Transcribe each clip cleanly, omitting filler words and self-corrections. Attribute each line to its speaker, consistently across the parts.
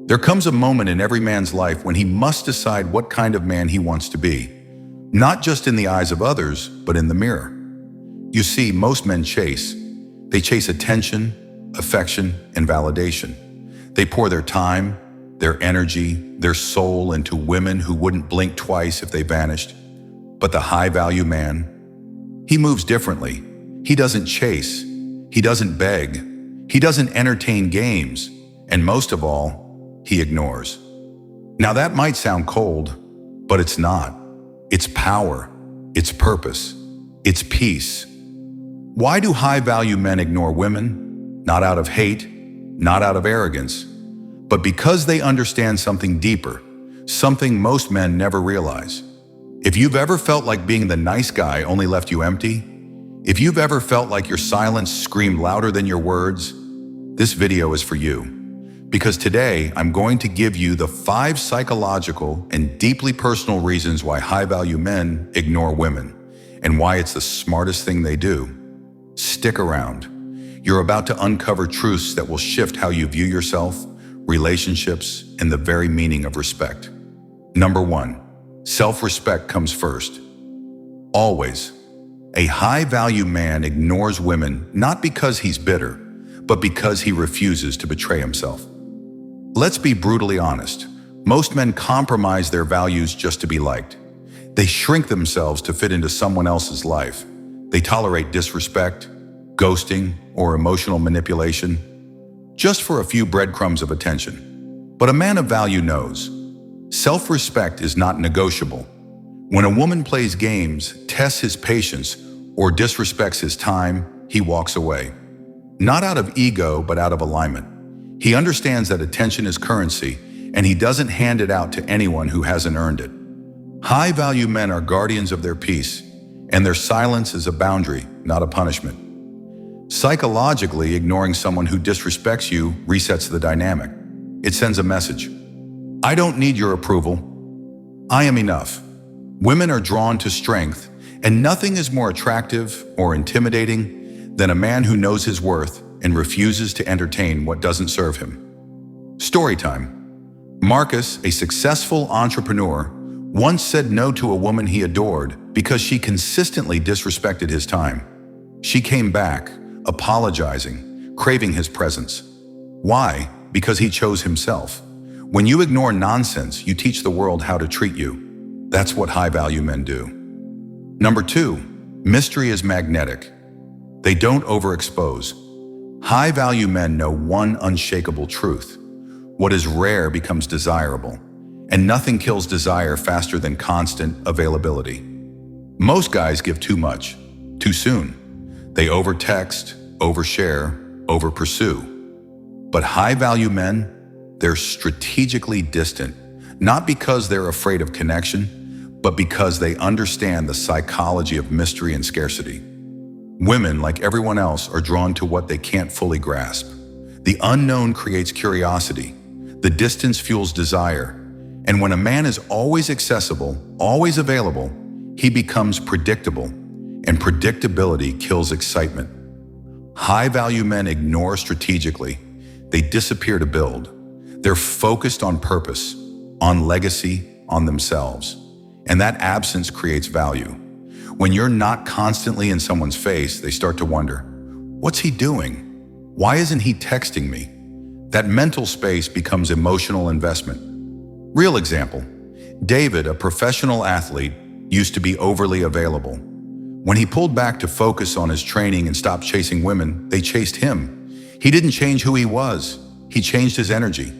Speaker 1: There comes a moment in every man's life when he must decide what kind of man he wants to be, not just in the eyes of others, but in the mirror. You see, most men chase. They chase attention, affection, and validation. They pour their time, their energy, their soul into women who wouldn't blink twice if they vanished. But the high-value man, he moves differently. He doesn't chase. He doesn't beg. He doesn't entertain games. And most of all, he ignores. Now that might sound cold, but it's not. It's power. It's purpose. It's peace. Why do high-value men ignore women? Not out of hate, not out of arrogance, but because they understand something deeper, something most men never realize. If you've ever felt like being the nice guy only left you empty, if you've ever felt like your silence screamed louder than your words, this video is for you. Because today, I'm going to give you the 5 psychological and deeply personal reasons why high-value men ignore women, and why it's the smartest thing they do. Stick around. You're about to uncover truths that will shift how you view yourself, relationships, and the very meaning of respect. Number 1, self-respect comes first. Always. A high-value man ignores women not because he's bitter, but because he refuses to betray himself. Let's be brutally honest. Most men compromise their values just to be liked. They shrink themselves to fit into someone else's life. They tolerate disrespect, ghosting, or emotional manipulation, just for a few breadcrumbs of attention. But a man of value knows. Self-respect is not negotiable. When a woman plays games, tests his patience, or disrespects his time, he walks away. Not out of ego, but out of alignment. He understands that attention is currency, and he doesn't hand it out to anyone who hasn't earned it. High-value men are guardians of their peace, and their silence is a boundary, not a punishment. Psychologically, ignoring someone who disrespects you resets the dynamic. It sends a message. I don't need your approval. I am enough. Women are drawn to strength, and nothing is more attractive or intimidating than a man who knows his worth and refuses to entertain what doesn't serve him. Story time. Marcus, a successful entrepreneur, once said no to a woman he adored because she consistently disrespected his time. She came back, apologizing, craving his presence. Why? Because he chose himself. When you ignore nonsense, you teach the world how to treat you. That's what high-value men do. Number 2, mystery is magnetic. They don't overexpose. High-value men know one unshakable truth. What is rare becomes desirable, and nothing kills desire faster than constant availability. Most guys give too much, too soon. They overtext, overshare, overpursue. But high-value men, they're strategically distant, not because they're afraid of connection, but because they understand the psychology of mystery and scarcity. Women, like everyone else, are drawn to what they can't fully grasp. The unknown creates curiosity. The distance fuels desire. And when a man is always accessible, always available, he becomes predictable. And predictability kills excitement. High-value men ignore strategically. They disappear to build. They're focused on purpose, on legacy, on themselves. And that absence creates value. When you're not constantly in someone's face, they start to wonder, what's he doing? Why isn't he texting me? That mental space becomes emotional investment. Real example, David, a professional athlete, used to be overly available. When he pulled back to focus on his training and stopped chasing women, they chased him. He didn't change who he was, he changed his energy.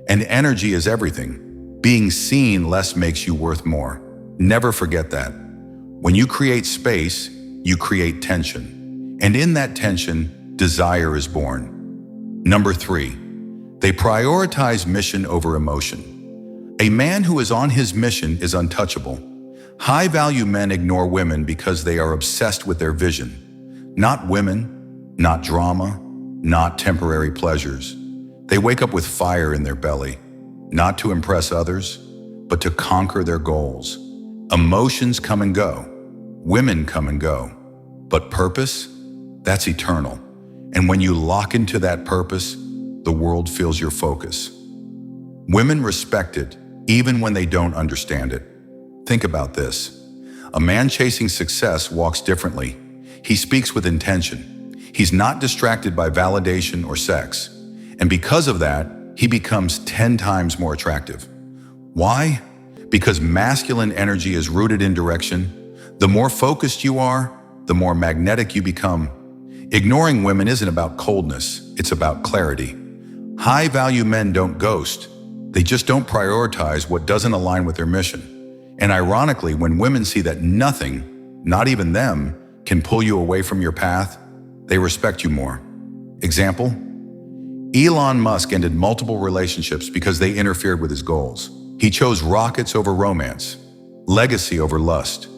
Speaker 1: And energy is everything. Being seen less makes you worth more. Never forget that. When you create space, you create tension. And in that tension, desire is born. Number 3, they prioritize mission over emotion. A man who is on his mission is untouchable. High-value men ignore women because they are obsessed with their vision. Not women, not drama, not temporary pleasures. They wake up with fire in their belly, not to impress others, but to conquer their goals. Emotions come and go. Women come and go. But purpose? That's eternal. And when you lock into that purpose, the world feels your focus. Women respect it, even when they don't understand it. Think about this. A man chasing success walks differently. He speaks with intention. He's not distracted by validation or sex. And because of that, he becomes 10 times more attractive. Why? Because masculine energy is rooted in direction. The more focused you are, the more magnetic you become. Ignoring women isn't about coldness, it's about clarity. High-value men don't ghost. They just don't prioritize what doesn't align with their mission. And ironically, when women see that nothing, not even them, can pull you away from your path, they respect you more. Example? Elon Musk ended multiple relationships because they interfered with his goals. He chose rockets over romance, legacy over lust.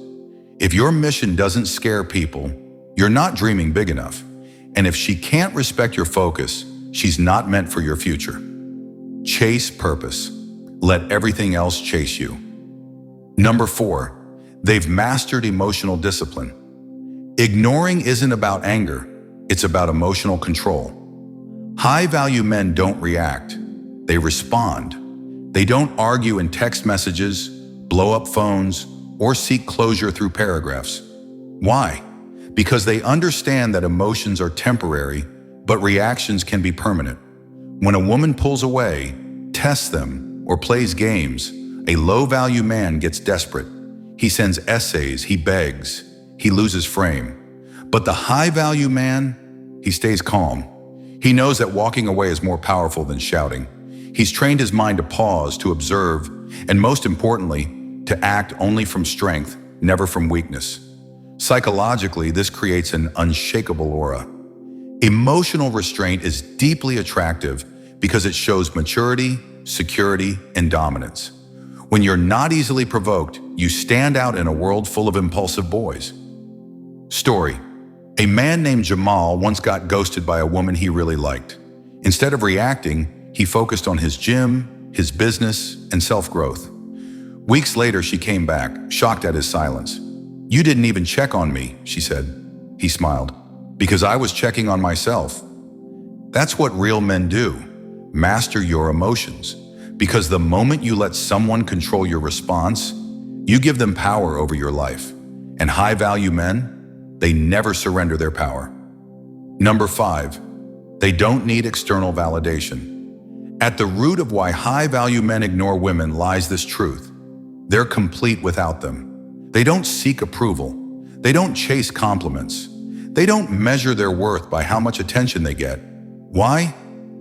Speaker 1: If your mission doesn't scare people, you're not dreaming big enough. And if she can't respect your focus, she's not meant for your future. Chase purpose. Let everything else chase you. Number 4, they've mastered emotional discipline. Ignoring isn't about anger, it's about emotional control. High-value men don't react, they respond. They don't argue in text messages, blow up phones, or seek closure through paragraphs. Why? Because they understand that emotions are temporary, but reactions can be permanent. When a woman pulls away, tests them, or plays games, a low-value man gets desperate. He sends essays, he begs, he loses frame. But the high-value man, he stays calm. He knows that walking away is more powerful than shouting. He's trained his mind to pause, to observe, and most importantly, to act only from strength, never from weakness. Psychologically, this creates an unshakable aura. Emotional restraint is deeply attractive because it shows maturity, security, and dominance. When you're not easily provoked, you stand out in a world full of impulsive boys. Story. A man named Jamal once got ghosted by a woman he really liked. Instead of reacting, he focused on his gym, his business, and self-growth. Weeks later, she came back, shocked at his silence. "You didn't even check on me," she said. He smiled. "Because I was checking on myself." That's what real men do. Master your emotions. Because the moment you let someone control your response, you give them power over your life. And high-value men, they never surrender their power. Number 5, they don't need external validation. At the root of why high-value men ignore women lies this truth. They're complete without them. They don't seek approval. They don't chase compliments. They don't measure their worth by how much attention they get. Why?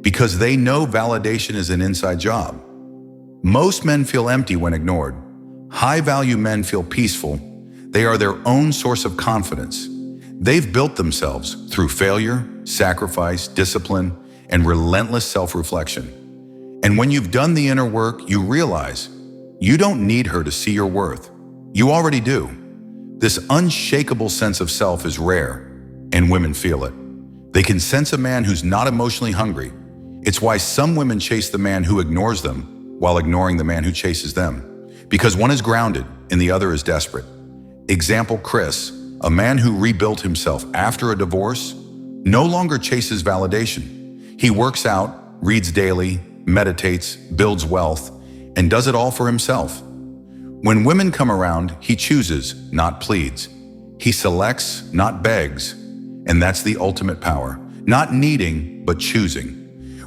Speaker 1: Because they know validation is an inside job. Most men feel empty when ignored. High-value men feel peaceful. They are their own source of confidence. They've built themselves through failure, sacrifice, discipline, and relentless self-reflection. And when you've done the inner work, you realize you don't need her to see your worth. You already do. This unshakable sense of self is rare, and women feel it. They can sense a man who's not emotionally hungry. It's why some women chase the man who ignores them while ignoring the man who chases them. Because one is grounded and the other is desperate. Example: Chris, a man who rebuilt himself after a divorce, no longer chases validation. He works out, reads daily, meditates, builds wealth, and does it all for himself. When women come around, he chooses, not pleads. He selects, not begs. And that's the ultimate power. Not needing, but choosing.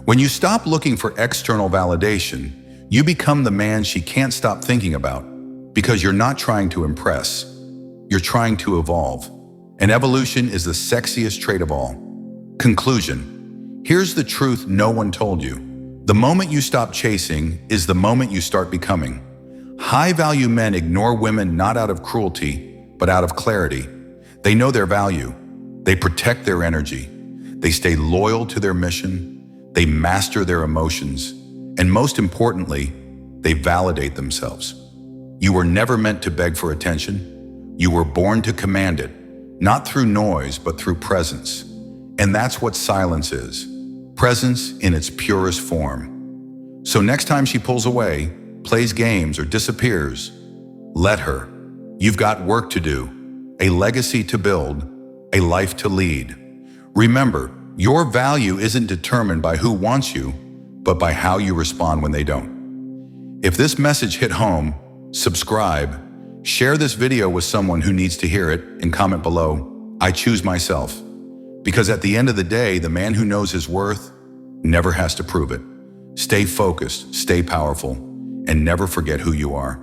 Speaker 1: When you stop looking for external validation, you become the man she can't stop thinking about. Because you're not trying to impress. You're trying to evolve. And evolution is the sexiest trait of all. Conclusion. Here's the truth no one told you. The moment you stop chasing is the moment you start becoming. High-value men ignore women not out of cruelty, but out of clarity. They know their value. They protect their energy. They stay loyal to their mission. They master their emotions. And most importantly, they validate themselves. You were never meant to beg for attention. You were born to command it, not through noise, but through presence. And that's what silence is. Presence in its purest form. So next time she pulls away, plays games, or disappears, let her. You've got work to do, a legacy to build, a life to lead. Remember, your value isn't determined by who wants you, but by how you respond when they don't. If this message hit home, subscribe, share this video with someone who needs to hear it, and comment below, "I choose myself." Because at the end of the day, the man who knows his worth never has to prove it. Stay focused, stay powerful, and never forget who you are.